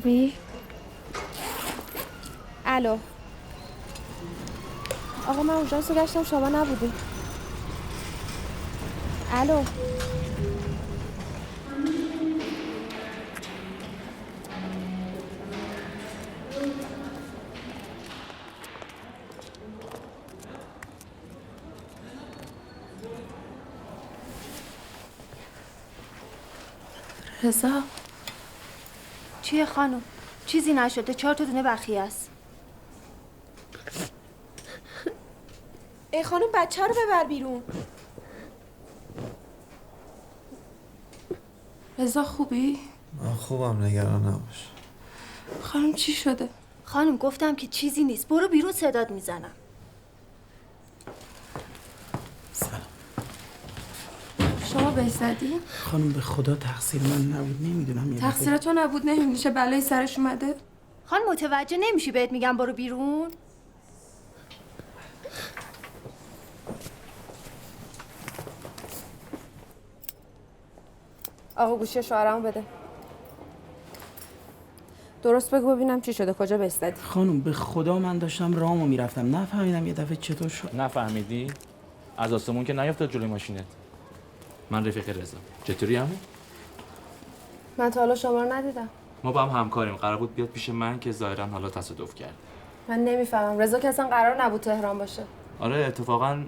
خوبی؟ الو آقا، من اونجا گشتم شما نبودی. الو رضا چیه خانم؟ چیزی نشده، 4 تا دونه بخیه است. ای خانم، بچه رو ببر بیرون. رضا خوبی؟ من خوبم، نگران نباش. خانم چی شده؟ خانم گفتم که چیزی نیست، برو بیرون، صدات میزنم. سلام. شما بهش زدی؟ خانم به خدا تقصیر من نبود، نمیدونم. تقصیر تو نبود، نمیشه بلای سرش اومده؟ خانم متوجه نمیشی بهت میگم برو بیرون؟ آقا گوشی شوهرمو بده. درست بگو ببینم چی شده، کجا بهش زدی؟ خانم به خدا من داشتم رامو میرفتم، نفهمیدم یه دفعه چطور شد. نفهمیدی؟ از آسمون که نیافتاد جلوی ماشینت. من رفیق رضا. چطوری عمو؟ من تا حالا شما رو ندیدم. ما با هم همکاریم. قرار بود بیاد پیش من که ظاهرا حالا تصادف کرد. من نمیفهمم. رضا که اصلا قرار نبود تهران باشه. آره اتفاقا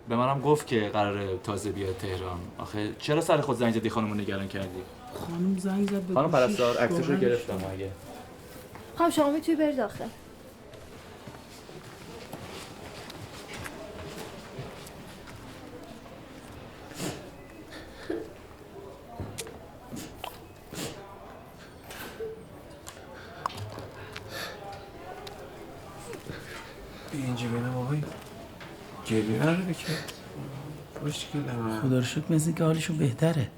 به منم گفت که قراره تازه بیاد تهران. آخه چرا سر خود زنگ زدی خانمو نگران کردی؟ خانم زنگ زد به خانم گوشیش، پرستار عکسشو روغن گرفتم شد. اگه. خانم شما میتونی بری داخل. بیا اینجا بینم آقای گریه نرده که خوشگلم. خدا رو شکر مثل که حالشون بهتره.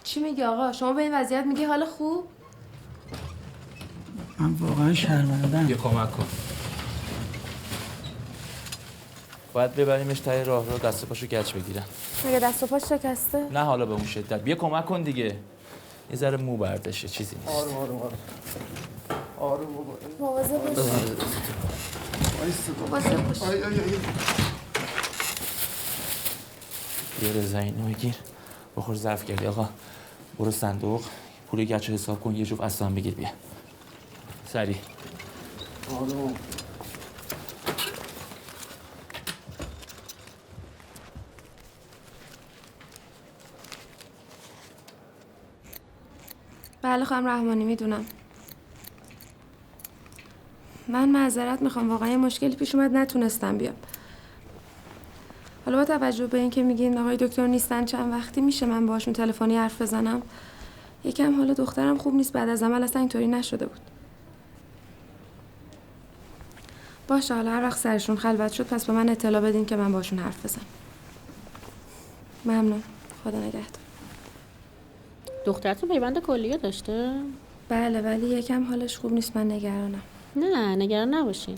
چی میگی آقا؟ شما به این وضعیت میگی حال خوب؟ من واقعا شرمندم. بیا کمک کن. باید ببریمش ته راه رو، دست و پاشو گچ بگیرن. مگه دست و پاش شکسته؟ نه حالا به اون شدت. بیا کمک کن دیگه. یه ذره مو بردشه، چیزی نیست. آروم بابا. مواظب باش. مواظب باش. بیا رضا اینو بگیر. بخور ظرف کردی. آقا برو صندوق پول گچ رو حساب کن، یه جفت اسبم بگیر بیا. سریع. آروم. بله خانم رحمانی میدونم. من معذرت میخوام، واقعا یه مشکلی پیش اومد نتونستم بیام. حالا با توجه به اینکه میگین آقای دکتر نیستن چند وقتی میشه من باهاشون تلفنی حرف بزنم؟ یکم حالا دخترم خوب نیست، بعد از عمل اصلا اینطوری نشده بود. باشه حالا هر وقت سرشون خلوت شد پس به من اطلاع بدین که من باهاشون حرف بزنم. ممنون. خدا نگهدار. دخترتون پیوند کلیه داشته؟ بله ولی یکم حالش خوب نیست، من نگرانم. نه نگران نباشین،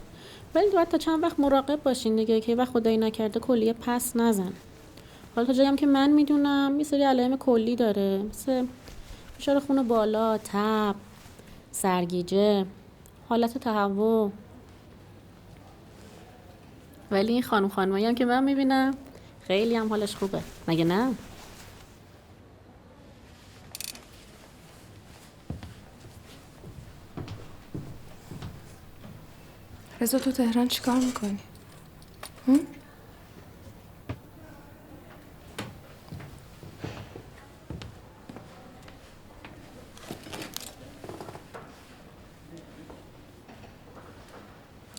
ولی باید تا چند وقت مراقب باشین دیگه که وقت خدایی نکرده کلیه پس نزن. حالا تا جایی که من میدونم یه سری علائم کلی داره، مثل فشار خون بالا، تب، سرگیجه، حالت تهوع. ولی این خانمایی هم که من میبینم خیلی هم حالش خوبه، مگه نه؟ رضا تو تهران چیکار میکنی؟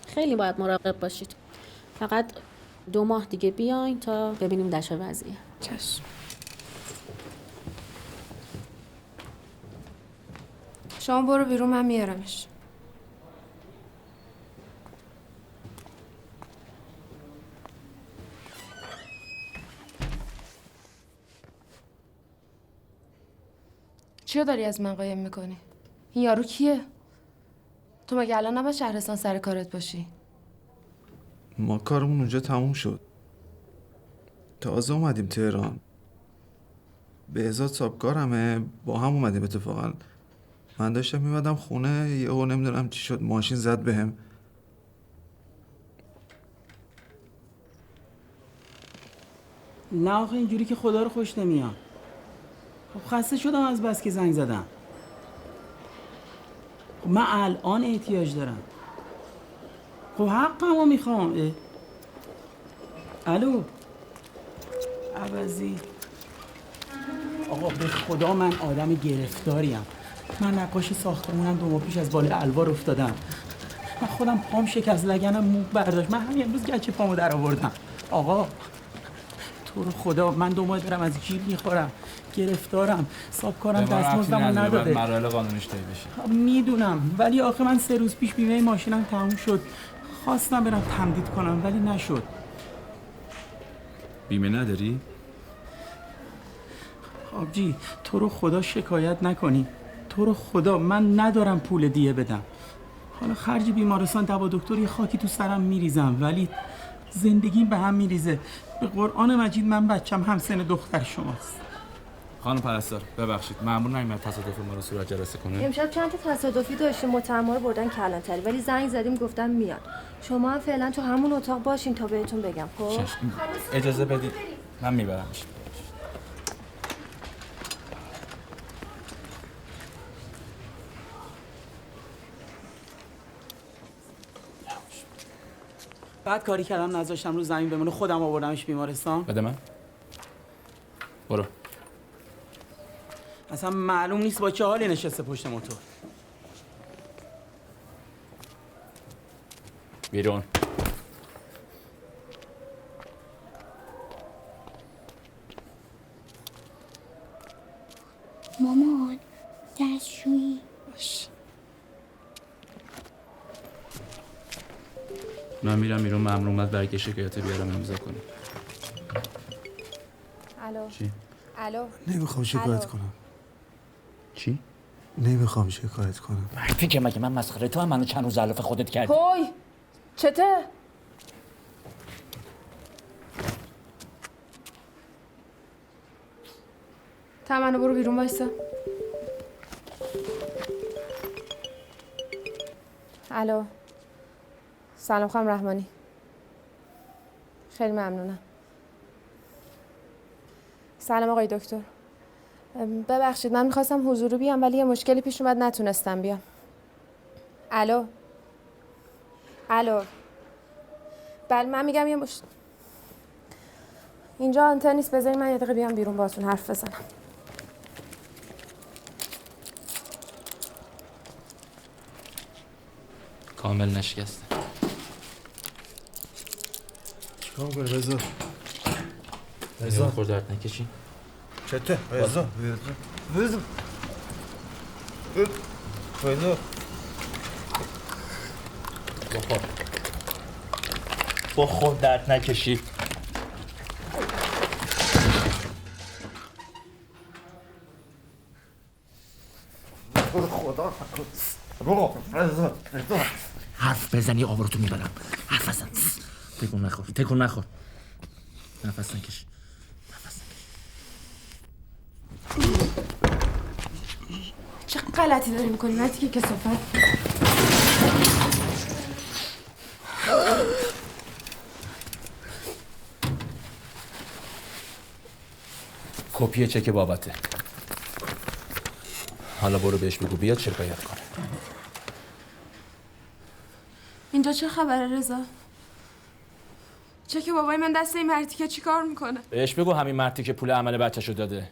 خیلی باید مراقب باشید. فقط 2 ماه دیگه بیاین تا ببینیم دشا وضعیه. چشم. شما برو بیرون، من میارمش. چیو داری از من قایم میکنی؟ این یارو کیه؟ تو مگه الان نباید شهرستان سر کارت باشی؟ ما کارمون اونجا تموم شد، تازه اومدیم تهران. بهزاد صاحبکارمه، با هم اومدیم اتفاقا. من داشتم میمدم خونه یهو نمیدونم چی شد ماشین زد بهم. نه آخه اینجوری که خدا رو خوش نمیام. خب خسته شدم از بس که زنگ زدم. خب من الان احتیاج دارم. خب حقمو میخوام. الو عوضی. آقا به خدا من آدم گرفتاریم. من نقاش ساختمونم 2 ماه پیش از بالای الوار افتادم. من خودم پام شکست، لگنم مو برداشت. من همین امروز گچ پامو در آوردم. آقا تو رو خدا من 2 ماه دارم از جیب میخورم، گرفتارم، صاحبکارم دستمزدمو نداده. مراحل قانونیش طی بشه. میدونم ولی آخه من 3 روز پیش بیمه ماشینم تموم شد. خواستم برم تمدید کنم ولی نشد. بیمه نداری؟ آبجی تو رو خدا شکایت نکنی. تو رو خدا من ندارم پول دیه بدم. حالا خرج بیمارستان دوا دکتر یه خاکی تو سرم میریزم ولی زندگی به هم میریزه. به قرآن مجید من بچم همسن دختر شماست. خانم پرستار ببخشید مأمور نمیاد تصادف ما رو صورت جلسه کنه. امشب چند تا تصادفی داشتیم، متهما رو بردن کلانتری ولی زنگ زدیم گفتن میان. شما هم فعلا تو همون اتاق باشین تا بهتون بگم. خب اجازه بدید من میبرمش. بعد کاری کردم نذاشتم رو زمین بمونه، خودم آوردمش بیمارستان. بده من. برو. اصلا معلوم نیست با چه حالی نشسته پشت موتور. بیرون. مامان دستشویی. من میرم بیرون، مأمور اومد برای شکایت بیارم امضا کنم. الو. چی؟ الو. نمیخوام شکایت کنم. چی؟ نمیخوام شکایت کنم. وقتی که مگه من مسخره تو هم منو چند روز علف خودت کردی؟ هوی چته؟ تمنا برو بیرون وایسا. الو. سلام خانم رحمانی. خیلی ممنونم. سلام آقای دکتر. ببخشید من میخواستم حضوری بیام ولی یه مشکلی پیش اومد نتونستم بیام. الو. الو. بله من میگم اینجا آنتن نیست، بذارید من یه دقیقه بیام بیرون باهاتون حرف بزنم. کامل نشکسته. چیکار کنی رضا؟ رضا خور درد نکشی. چته؟ رضا رضا رضا بخور درد نکشی. خدا برو رضا حرف بزنی آبروتو میبرم. حرف بزن. تکون نخور. تکون نخور. نفس نکش. نفس نکش. چه غلطی داری میکنی مردی که کثافت. کپی چک بابته. حالا برو بهش بگو بیاد شکایت کنه. اینجا چه خبره رضا؟ چه که بابای من دست این مردی که چی کار میکنه؟ بهش بگو همین مردی که پول عمل بچه‌شو داده.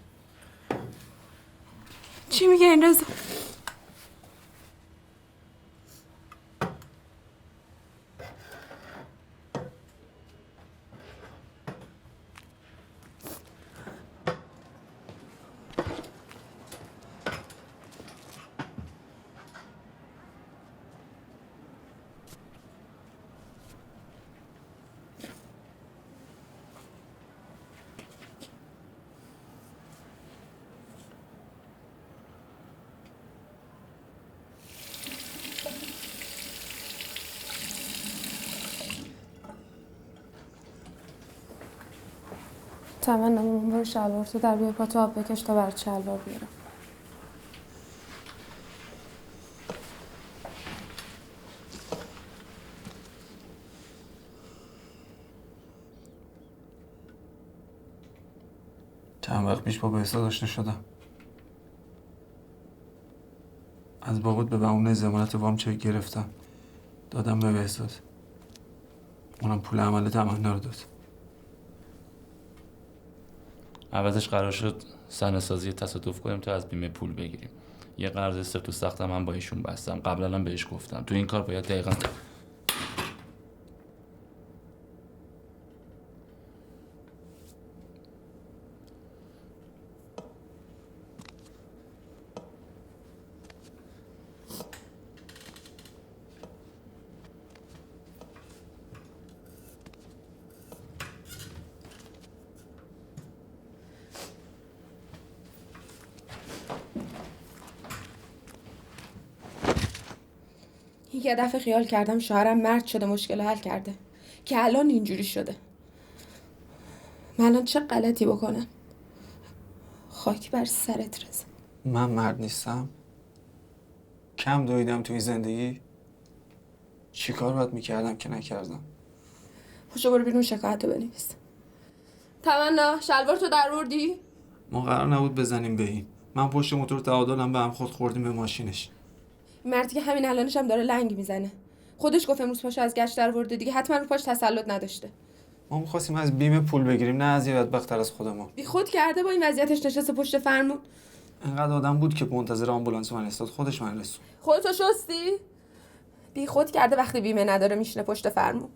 چی میگه این رضا؟ تمنا مامان برو شلوار تو در بیا پاتو آب بکش تا برات شلوار بیارم. چند وقت پیش با بهزاد آشنا شدم. از بابات به بهونه ضمانت وام چک گرفتم، دادم به بهزاد. اونم پول عمل تمنا رو داد. عوضش قرار شد صحنه‌سازی تصادف کنیم تا از بیمه پول بگیریم. یه قرض سفت و سختم من با ایشون بستم. قبلا هم بهش گفتم تو این کار باید دقیقاً یه دفعه خیال کردم شوهرم مرد شده مشکل حل کرده که الان اینجوری شده. من الان چه غلطی بکنم؟ خاک بر سرت رضا. من مرد نیستم؟ کم دویدم توی زندگی؟ چی کار باید میکردم که نکردم؟ پاشو برو بیرون شکایت رو بنویس. تمنا شلوار تو در وردی؟ ما قرار نبود بزنیم به این. من پشت موتور تعادلم به هم خود خوردیم به ماشینش. این مردی که همین الانش هم داره لنگ میزنه. خودش گفت امروز پاشو از گشت در ورده دیگه، حتما رو پاش تسلط نداشته. ما می‌خواستیم از بیمه پول بگیریم، نه از یه بدبخت‌تر از خودمون. بی خود کرده با این وضعیتش نشسته پشت فرمون. اینقدر آدم بود که منتظر آمبولانس من استاد، خودش من رسون. خودتو شستی؟ بی خود کرده وقتی بیمه نداره میشینه پشت فرمون.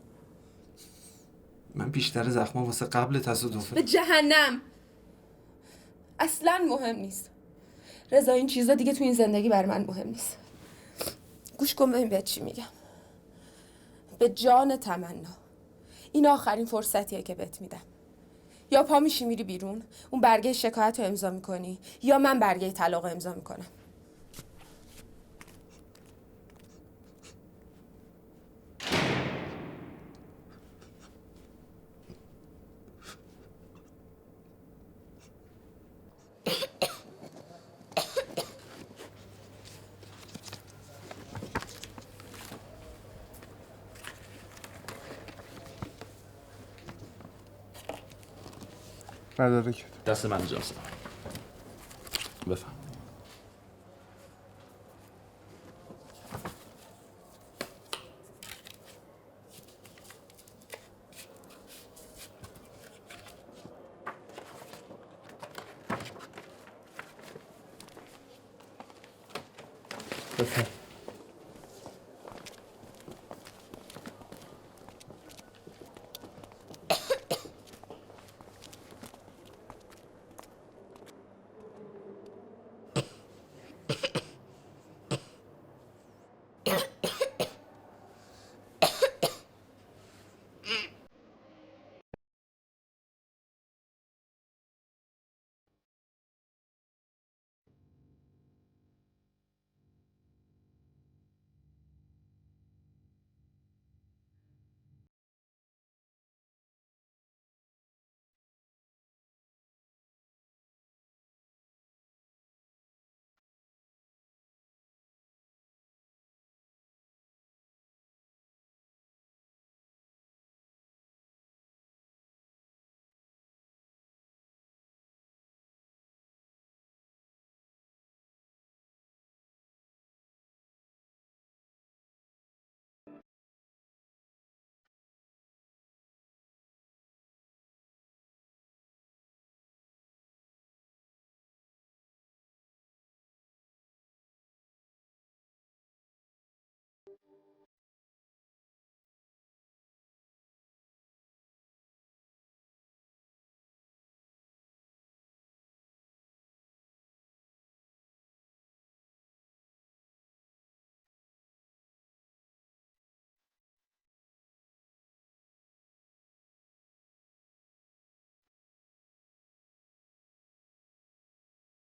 من بیشتر زخما واسه قبل تصادف. به جهنم. اصلا مهم نیست رضا، این چیزا دیگه تو این زندگی بر من مهم نیست. گوش کن ببین بهت چی میگم. به جان تمنا این آخرین فرصتیه که بهت میدم. یا پا میشی میری بیرون، اون برگه شکایت رو امضا میکنی، یا من برگه طلاق رو امضا میکنم. مدارک دست من اجازه بفهم. بفهم.